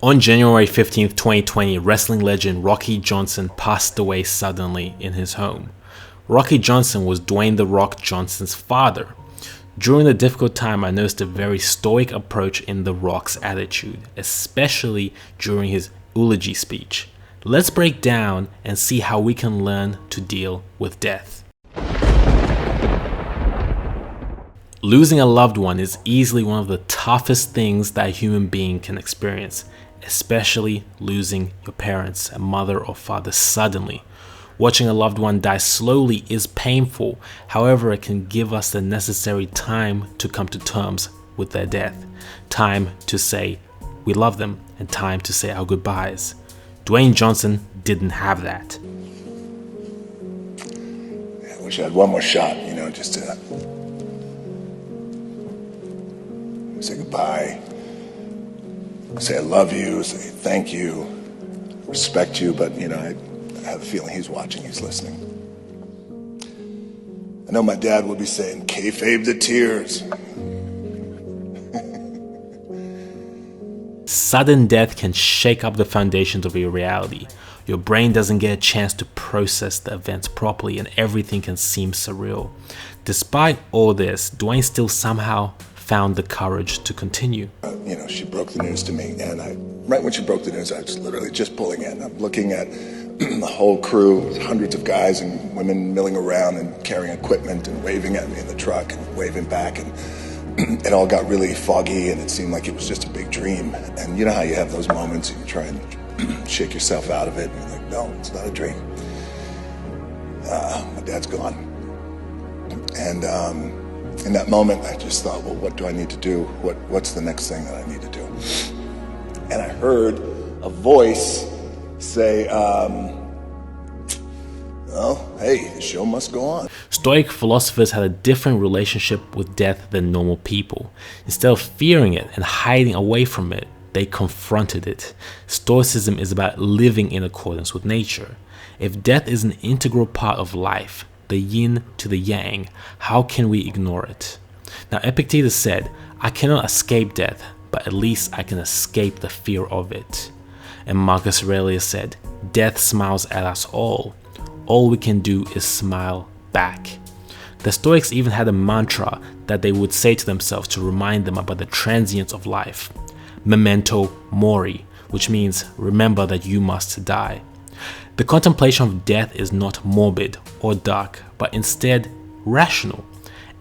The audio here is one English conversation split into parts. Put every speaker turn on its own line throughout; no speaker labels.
On January 15th, 2020, wrestling legend Rocky Johnson passed away suddenly in his home. Rocky Johnson was Dwayne "The Rock" Johnson's father. During the difficult time, I noticed a very stoic approach in The Rock's attitude, especially during his eulogy speech. Let's break down and see how we can learn to deal with death. Losing a loved one is easily one of the toughest things that a human being can experience, especially losing your parents, a mother or father suddenly. Watching a loved one die slowly is painful, however, it can give us the necessary time to come to terms with their death, time to say we love them, and time to say our goodbyes. Dwayne Johnson didn't have that.
I wish I had one more shot, just to say goodbye, say I love you, say thank you, respect you, but I have a feeling he's watching, he's listening. I know my dad will be saying, kayfabe the tears.
Sudden death can shake up the foundations of your reality. Your brain doesn't get a chance to process the events properly and everything can seem surreal. Despite all this, Dwayne still somehow found the courage to continue.
She broke the news to me, and right when she broke the news, I was literally just pulling in. I'm looking at the whole crew, hundreds of guys and women milling around and carrying equipment and waving at me in the truck and waving back, and it all got really foggy and it seemed like it was just a big dream. And you know how you have those moments and you try and shake yourself out of it, and you're like, no, it's not a dream. My dad's gone. And in that moment, I just thought, well, what do I need to do? What's the next thing that I need to do? And I heard a voice say, well, hey, the show must go on.
Stoic philosophers had a different relationship with death than normal people. Instead of fearing it and hiding away from it, they confronted it. Stoicism is about living in accordance with nature. If death is an integral part of life, the yin to the yang, how can we ignore it? Now, Epictetus said, I cannot escape death, but at least I can escape the fear of it. And Marcus Aurelius said, death smiles at us all. All we can do is smile back. The Stoics even had a mantra that they would say to themselves to remind them about the transience of life. Memento Mori, which means remember that you must die. The contemplation of death is not morbid or dark, but instead rational.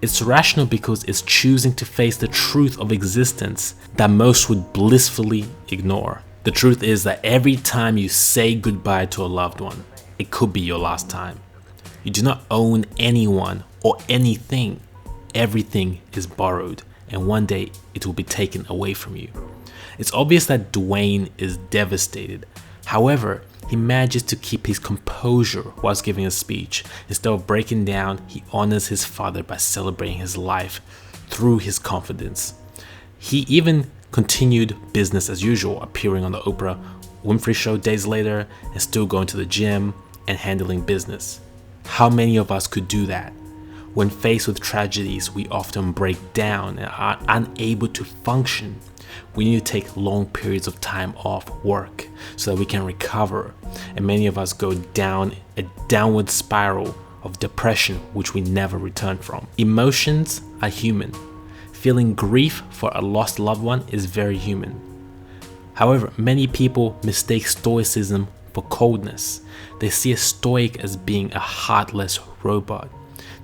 It's rational because it's choosing to face the truth of existence that most would blissfully ignore. The truth is that every time you say goodbye to a loved one, it could be your last time. You do not own anyone or anything. Everything is borrowed, and one day it will be taken away from you. It's obvious that Dwayne is devastated. However, he manages to keep his composure whilst giving a speech. Instead of breaking down, he honors his father by celebrating his life through his confidence. He even continued business as usual, appearing on the Oprah Winfrey Show days later and still going to the gym and handling business. How many of us could do that? When faced with tragedies, we often break down and are unable to function. We need to take long periods of time off work so that we can recover. And many of us go down a downward spiral of depression, which we never return from. Emotions are human. Feeling grief for a lost loved one is very human. However, many people mistake Stoicism for coldness. They see a Stoic as being a heartless robot.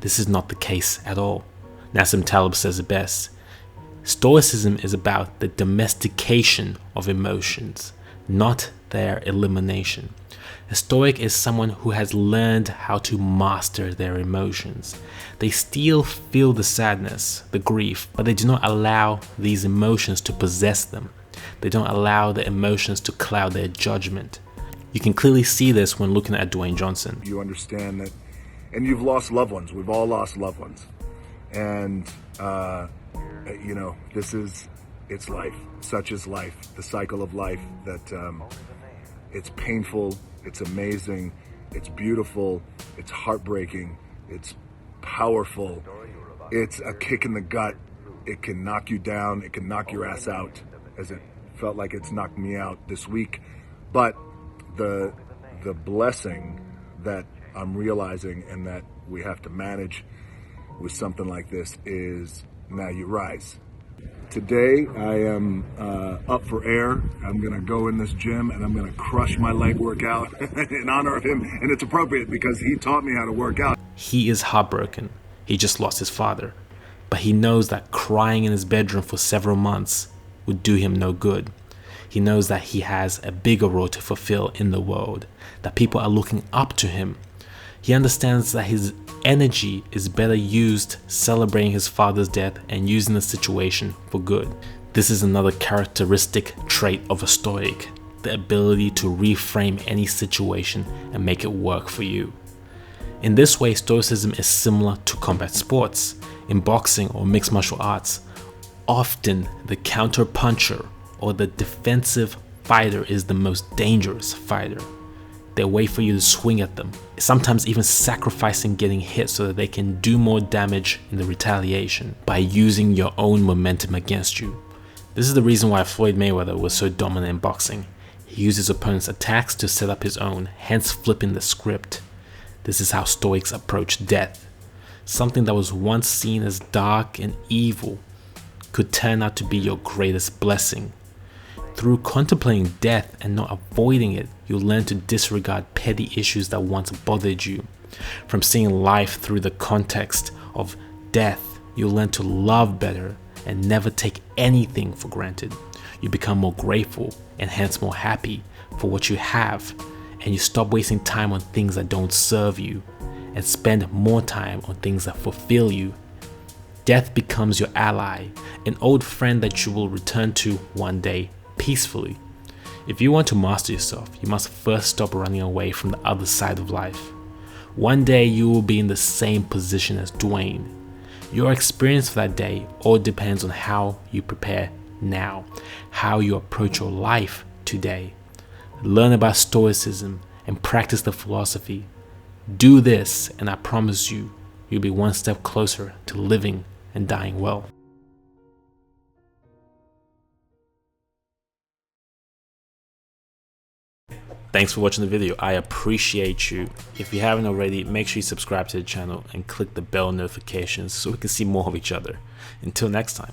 This is not the case at all. Nassim Taleb says it best. Stoicism is about the domestication of emotions, not their elimination. A Stoic is someone who has learned how to master their emotions. They still feel the sadness, the grief, but they do not allow these emotions to possess them. They don't allow the emotions to cloud their judgment. You can clearly see this when looking at Dwayne Johnson.
You understand that, and you've lost loved ones. We've all lost loved ones. And, it's life. Such is life. The cycle of life that it's painful, it's amazing, it's beautiful, it's heartbreaking, it's powerful, it's a kick in the gut. It can knock you down, it can knock your ass out, as it felt like it's knocked me out this week. But the blessing that I'm realizing and that we have to manage with something like this is now you rise. Today I am up for air. I'm going to go in this gym and I'm going to crush my leg workout in honor of him. And it's appropriate because he taught me how to work out.
He is heartbroken. He just lost his father. But he knows that crying in his bedroom for several months would do him no good. He knows that he has a bigger role to fulfill in the world, that people are looking up to him. He understands that his energy is better used celebrating his father's death and using the situation for good. This is another characteristic trait of a Stoic, the ability to reframe any situation and make it work for you. In this way, Stoicism is similar to combat sports. In boxing or mixed martial arts, often the counter puncher or the defensive fighter is the most dangerous fighter. They wait for you to swing at them, sometimes even sacrificing getting hit so that they can do more damage in the retaliation by using your own momentum against you. This is the reason why Floyd Mayweather was so dominant in boxing. He used his opponent's attacks to set up his own, hence flipping the script. This is how Stoics approach death. Something that was once seen as dark and evil could turn out to be your greatest blessing. Through contemplating death and not avoiding it, you'll learn to disregard petty issues that once bothered you. From seeing life through the context of death, you'll learn to love better and never take anything for granted. You become more grateful and hence more happy for what you have, and you stop wasting time on things that don't serve you and spend more time on things that fulfill you. Death becomes your ally, an old friend that you will return to one day peacefully. If you want to master yourself, you must first stop running away from the other side of life. One day you will be in the same position as Dwayne. Your experience for that day all depends on how you prepare now, how you approach your life today. Learn about Stoicism and practice the philosophy. Do this and I promise you, you'll be one step closer to living and dying well. Thanks for watching the video. I appreciate you. If you haven't already, make sure you subscribe to the channel and click the bell notifications so we can see more of each other. Until next time.